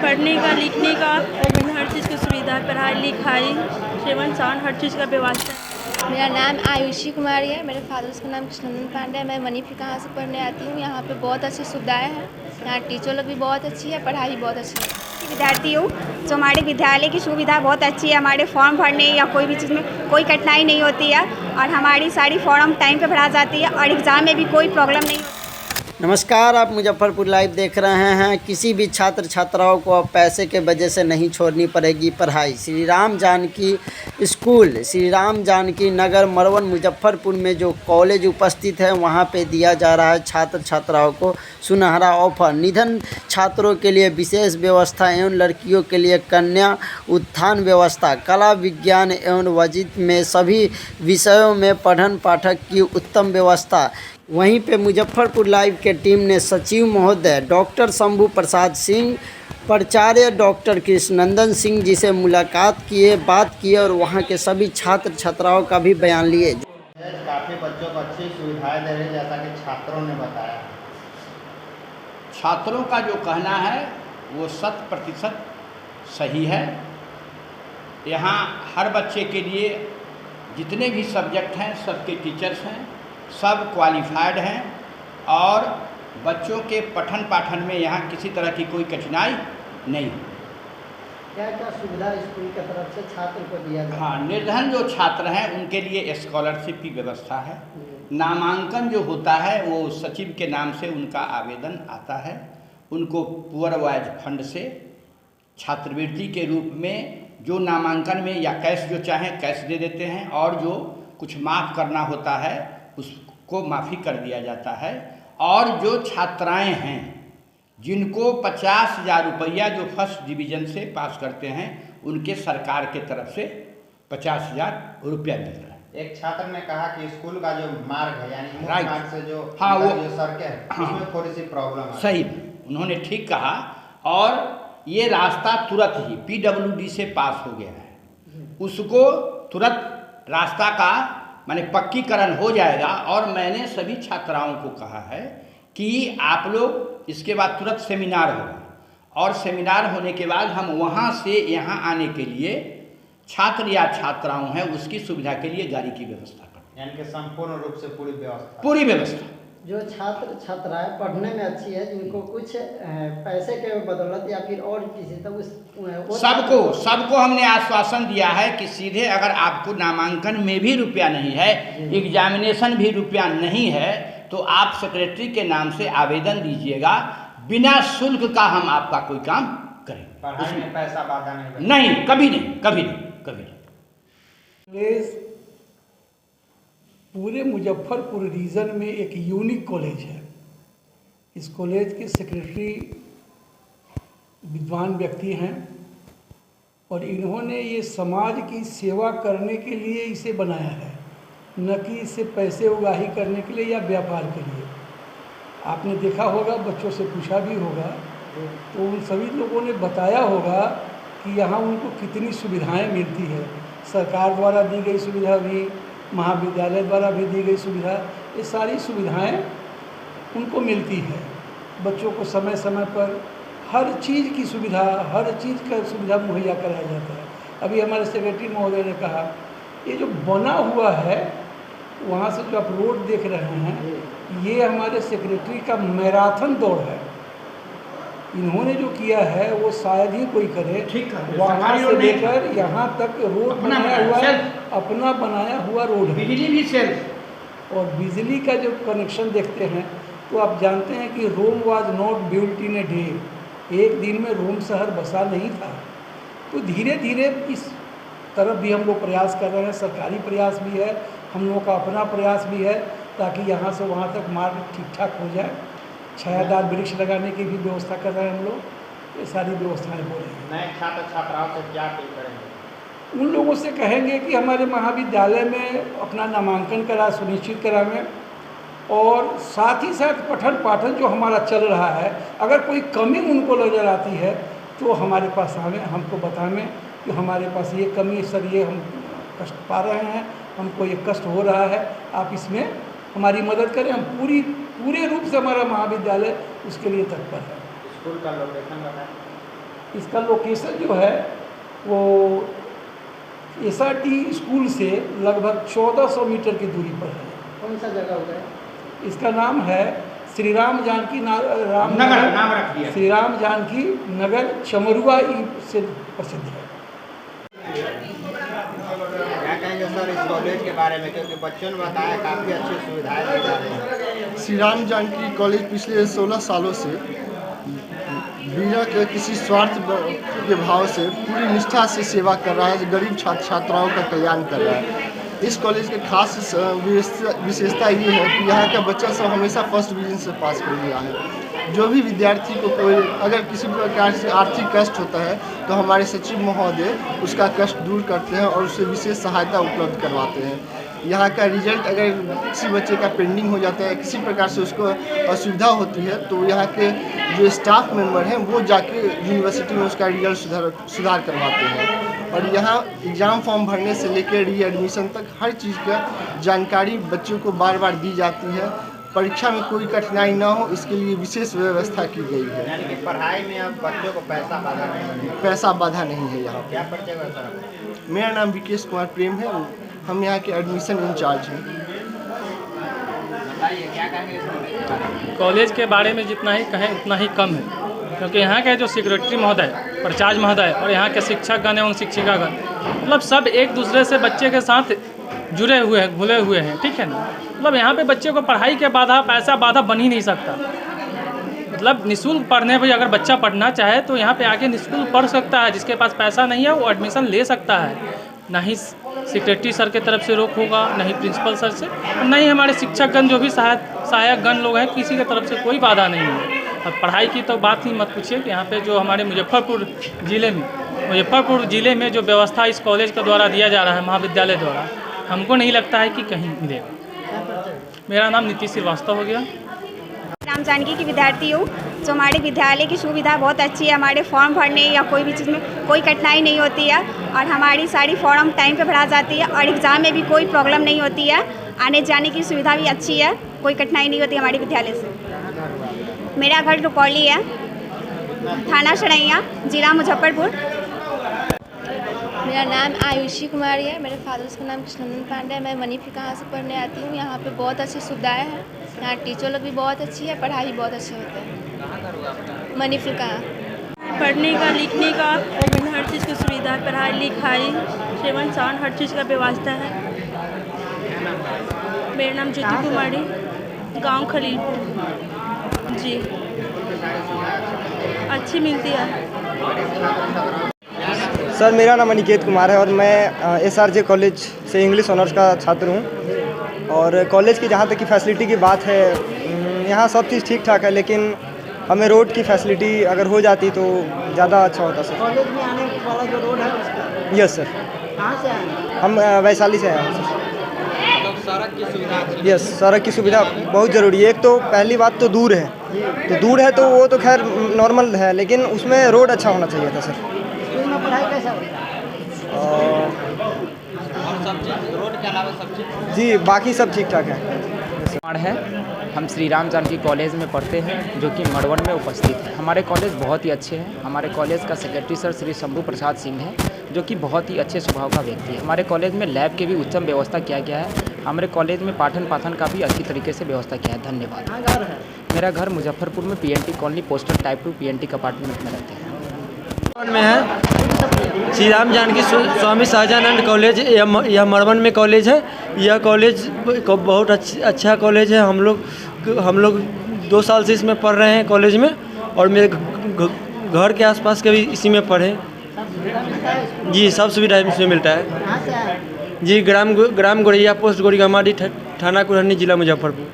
पढ़ने का, लिखने का, हर चीज़ की सुविधा है, पढ़ाई लिखाई, सेवन सावन हर चीज़ का व्यवस्था है। मेरा नाम आयुषी कुमारी है। मेरे फादर का नाम कृष्णनंदन पांडे है। मैं मणिपुर कहाँ से पढ़ने आती हूँ। यहाँ पे बहुत अच्छी सुविधाएं हैं। यहाँ टीचर लोग भी बहुत अच्छी है, पढ़ाई भी बहुत अच्छी है। विद्यार्थी हूँ, तो हमारे विद्यालय की सुविधा बहुत अच्छी है। हमारे फॉर्म भरने या कोई भी चीज़ में कोई कठिनाई नहीं होती है और हमारी सारी फॉर्म टाइम पे भरा जाती है और एग्ज़ाम में भी कोई प्रॉब्लम नहीं होती। नमस्कार, आप मुजफ्फरपुर लाइव देख रहे हैं। किसी भी छात्र छात्राओं को अब पैसे के वजह से नहीं छोड़नी पड़ेगी पढ़ाई। श्री राम जानकी स्कूल, श्री राम जानकी नगर मरवन मुजफ्फरपुर में जो कॉलेज उपस्थित है, वहां पे दिया जा रहा है छात्र छात्राओं को सुनहरा ऑफर। निधन छात्रों के लिए विशेष व्यवस्था एवं लड़कियों के लिए कन्या उत्थान व्यवस्था। कला, विज्ञान एवं वाणिज्य में सभी विषयों में पठन पाठक की उत्तम व्यवस्था। वहीं पे मुजफ्फरपुर लाइव के टीम ने सचिव महोदय डॉक्टर शंभू प्रसाद सिंह, प्राचार्य डॉक्टर कृष्णनंदन सिंह जी से मुलाकात किए, बात किए और वहां के सभी छात्र छात्राओं का भी बयान लिए। काफ़ी बच्चों को अच्छी सुविधाएं दे रहे हैं, जैसा कि छात्रों ने बताया। छात्रों का जो कहना है वो 100% सही है। यहाँ हर बच्चे के लिए जितने भी सब्जेक्ट हैं, सबके टीचर्स हैं, सब क्वालिफाइड हैं और बच्चों के पठन पाठन में यहाँ किसी तरह की कोई कठिनाई नहीं। क्या क्या सुविधा स्कूल की तरफ से छात्र को दिया जाता है? हाँ, निर्धन जो छात्र हैं उनके लिए स्कॉलरशिप की व्यवस्था है। नामांकन जो होता है वो सचिव के नाम से उनका आवेदन आता है। उनको पुअर वाइज फंड से छात्रवृत्ति के रूप में जो नामांकन में या कैश जो चाहें कैश दे देते हैं और जो कुछ माफ़ करना होता है उसको माफ़ी कर दिया जाता है। और जो छात्राएं हैं जिनको 50,000 रुपया जो फर्स्ट डिवीज़न से पास करते हैं उनके सरकार के तरफ से 50,000 रुपया मिलता है। एक छात्र ने कहा कि स्कूल का जो मार्ग है, यानी मुख्य मार्ग से जो जो सड़कें हैं, उसमें थोड़ी सी प्रॉब्लम है। सही, उन्होंने ठीक कहा। और ये रास्ता तुरंत ही PWD से पास हो गया है, उसको तुरंत रास्ता का माने पक्कीकरण हो जाएगा। और मैंने सभी छात्राओं को कहा है कि आप लोग इसके बाद तुरंत सेमिनार होगा और सेमिनार होने के बाद हम वहाँ से यहाँ आने के लिए छात्र या छात्राओं हैं उसकी सुविधा के लिए गाड़ी की व्यवस्था करें। यानी कि संपूर्ण रूप से पूरी व्यवस्था। जो छात्र छात्राएं पढ़ने में अच्छी है, जिनको कुछ पैसे के बदौलत या फिर और किसी तो सबको हमने आश्वासन दिया है कि सीधे अगर आपको नामांकन में भी रुपया नहीं है, एग्जामिनेशन भी रुपया नहीं है, तो आप सेक्रेटरी के नाम से आवेदन दीजिएगा। बिना शुल्क का हम आपका कोई काम करें। पढ़ाई में पैसा बाधा नहीं, कभी नहीं। पूरे मुजफ्फरपुर रीजन में एक यूनिक कॉलेज है। इस कॉलेज के सेक्रेटरी विद्वान व्यक्ति हैं और इन्होंने ये समाज की सेवा करने के लिए इसे बनाया है, न कि इसे पैसे उगाही करने के लिए या व्यापार के लिए। आपने देखा होगा, बच्चों से पूछा भी होगा, तो उन सभी लोगों ने बताया होगा कि यहाँ उनको कितनी सुविधाएं मिलती है। सरकार द्वारा दी गई सुविधा भी, महाविद्यालय द्वारा भी दी गई सुविधा, ये सारी सुविधाएं उनको मिलती है। बच्चों को समय समय पर हर चीज़ की सुविधा, हर चीज़ का सुविधा मुहैया कराया जाता है। अभी हमारे सेक्रेटरी महोदय ने कहा, ये जो बना हुआ है वहाँ से जो आप रोड देख रहे हैं, ये हमारे सेक्रेटरी का मैराथन दौड़ है। इन्होंने जो किया है वो शायद ही कोई करे। वहाँ से लेकर यहाँ तक रोड बनाया हुआ है, अपना बनाया हुआ रोड है। बिजली भी सेल्फ। और बिजली का जो कनेक्शन देखते हैं तो आप जानते हैं कि Rome was not built in a day. एक दिन में रोम शहर बसा नहीं था। तो धीरे धीरे इस तरफ भी हम लोग प्रयास कर रहे हैं। सरकारी प्रयास भी है, हम लोगों का अपना प्रयास भी है, ताकि यहाँ से वहाँ तक मार्ग ठीक ठाक हो जाए। छायादार वृक्ष लगाने की भी व्यवस्था कर रहे हैं हम लोग। ये सारी व्यवस्थाएं हो रही हैं। नए छात्र छात्राओं से क्या अपील करेंगे? उन लोगों से कहेंगे कि हमारे महाविद्यालय में अपना नामांकन करा सुनिश्चित करावें और साथ ही साथ पठन पाठन जो हमारा चल रहा है, अगर कोई कमी उनको नज़र आती है तो हमारे पास आवें, हमको बतावें कि हमारे पास ये कमी, सर ये हम कष्ट पा रहे हैं, हमको ये कष्ट हो रहा है, आप इसमें हमारी मदद करें। हम पूरे रूप से हमारा महाविद्यालय उसके लिए तत्पर है। स्कूल का लोकेशन बताएं। इसका लोकेशन जो है वो SRT स्कूल से लगभग 1400 मीटर की दूरी पर है। कौन सा जगह होगा? इसका नाम है श्री राम जानकी राम नगर नाम रख दिया। श्री राम जानकी नगर चमरुआ से प्रसिद्ध है। क्या कहेंगे सर इस कॉलेज के बारे में, क्योंकि बच्चों ने बताया काफ़ी अच्छी सुविधाएं दी जा रही हैं। श्री राम जानकी कॉलेज पिछले 16 सालों से बिना किसी स्वार्थ के भाव से पूरी निष्ठा से सेवा कर रहा है, गरीब छात्र छात्राओं का कल्याण कर रहा है। इस कॉलेज के खास विशेषता ये है कि यहाँ का बच्चा सब हमेशा फर्स्ट डिवीजन से पास कर लिया है। जो भी विद्यार्थी को कोई अगर किसी प्रकार से आर्थिक कष्ट होता है तो हमारे सचिव महोदय उसका कष्ट दूर करते हैं और उसे विशेष सहायता उपलब्ध करवाते हैं। यहाँ का रिजल्ट अगर किसी बच्चे का पेंडिंग हो जाता है, किसी प्रकार से उसको असुविधा होती है, तो यहाँ के जो स्टाफ मेंबर हैं वो जाके यूनिवर्सिटी में उसका रिजल्ट सुधार करवाते हैं। और यहाँ एग्ज़ाम फॉर्म भरने से लेकर री एडमिशन तक हर चीज़ का जानकारी बच्चों को बार बार दी जाती है। परीक्षा में कोई कठिनाई ना हो इसके लिए विशेष व्यवस्था की गई है। यानी कि पढ़ाई में अब बच्चों को पैसा बाधा नहीं बनेगा। पैसा बाधा नहीं है यहाँ क्या परिचय हुआ सर? पर। मेरा नाम विकेश कुमार प्रेम है, हम यहाँ के एडमिशन इंचार्ज हैं। कॉलेज के बारे में जितना ही कहें उतना ही कम है, क्योंकि यहाँ के जो सेक्रेटरी महोदय, प्राचार्य महोदय और यहाँ के शिक्षकगण एवं शिक्षिकागण मतलब सब एक दूसरे से बच्चे के साथ जुड़े हुए हैं, घुले हुए हैं, ठीक है ना। मतलब यहाँ पे बच्चे को पढ़ाई के बाधा, पैसा बाधा बन ही नहीं सकता। मतलब निःशुल्क पढ़ने पर अगर बच्चा पढ़ना चाहे तो यहाँ पे आके निःशुल्क पढ़ सकता है। जिसके पास पैसा नहीं है वो एडमिशन ले सकता है। ना ही सेक्रेटरी सर के तरफ से रोक होगा, ना ही प्रिंसिपल सर से, और ना ही हमारे शिक्षकगण जो भी सहायकगण लोग हैं, किसी के तरफ से कोई बाधा नहीं है। अब पढ़ाई की तो बात ही मत पूछिए कि यहाँ पे जो हमारे मुजफ्फरपुर ज़िले में जो व्यवस्था इस कॉलेज के द्वारा दिया जा रहा है, महाविद्यालय द्वारा, हमको नहीं लगता है कि कहीं मिलेगा। मेरा नाम नीतीश श्रीवास्तव हो गया। राम जानकी की विद्यार्थी हूँ। जो हमारे विद्यालय की सुविधा बहुत अच्छी है। हमारे फॉर्म भरने या कोई भी चीज़ में कोई कठिनाई नहीं होती है और हमारी सारी फॉर्म टाइम पे भरा जाती है और एग्ज़ाम में भी कोई प्रॉब्लम नहीं होती है। आने जाने की सुविधा भी अच्छी है, कोई कठिनाई नहीं होती हमारे विद्यालय से। मेरा घर रुपौली है, थाना सड़ैया, जिला मुजफ्फरपुर। मेरा नाम आयुषी कुमारी है, मेरे फादर का नाम कृष्णनंदन पांडे है। मैं मनीफिका से पढ़ने आती हूँ। यहाँ पे बहुत अच्छी सुविधाएं हैं। यहाँ टीचर लोग भी बहुत अच्छी है, पढ़ाई भी बहुत अच्छे होते हैं। मनीफिका पढ़ने का, लिखने का, हर चीज़ की सुविधा है। पढ़ाई लिखाई, सेवन सावन हर चीज़ का व्यवस्था है। मेरा नाम ज्योति कुमारी, गांव खलीलपुर। जी, अच्छी मिलती है। सर मेरा नाम अनिकेत कुमार है और मैं SRJ कॉलेज से इंग्लिश ऑनर्स का छात्र हूँ। और कॉलेज की जहाँ तक की फैसिलिटी की बात है, यहाँ सब चीज़ ठीक ठाक है, लेकिन हमें रोड की फैसिलिटी अगर हो जाती तो ज़्यादा अच्छा होता सर। कॉलेज में आने वाला जो रोड है उसका? Yes sir. कहाँ से आए हैं? हम वैशाली से आए हैं सर। सड़क की सुविधा? यस, सड़क की सुविधा बहुत ज़रूरी है। एक तो पहली बात तो दूर है, तो वो तो खैर नॉर्मल है, लेकिन उसमें रोड अच्छा होना चाहिए था सर। पढ़ाई कैसा होता है? और सब चीज़ रोड के अलावा सब चीज़? जी, बाकी सब ठीक ठाक है। हम श्री राम जानकी कॉलेज में पढ़ते हैं, जो कि मड़वन में उपस्थित है। हमारे कॉलेज बहुत ही अच्छे हैं। हमारे कॉलेज का सेक्रेटरी सर श्री शंभू प्रसाद सिंह है, जो कि बहुत ही अच्छे स्वभाव का व्यक्ति है। हमारे कॉलेज में लैब की भी उत्तम व्यवस्था किया गया है। हमारे कॉलेज में पाठन पाठन का भी अच्छी तरीके से व्यवस्था किया है। धन्यवाद। कहाँ घर है? मेरा घर मुजफ्फरपुर में PNT colony poster type 2 PNT apartment में रहते हैं। में है श्री राम जानकी स्वामी शाहजानंद कॉलेज, यह मड़वन में कॉलेज है। यह कॉलेज बहुत अच्छा कॉलेज है। हम लोग 2 साल से इसमें पढ़ रहे हैं कॉलेज में, और मेरे घर के आसपास के भी इसी में पढ़े। जी, सब सुविधा इसमें मिलता है। जी, ग्राम गोरैया पोस्ट गोरीगामाडी, थाना कुरहनी, जिला मुजफ्फरपुर।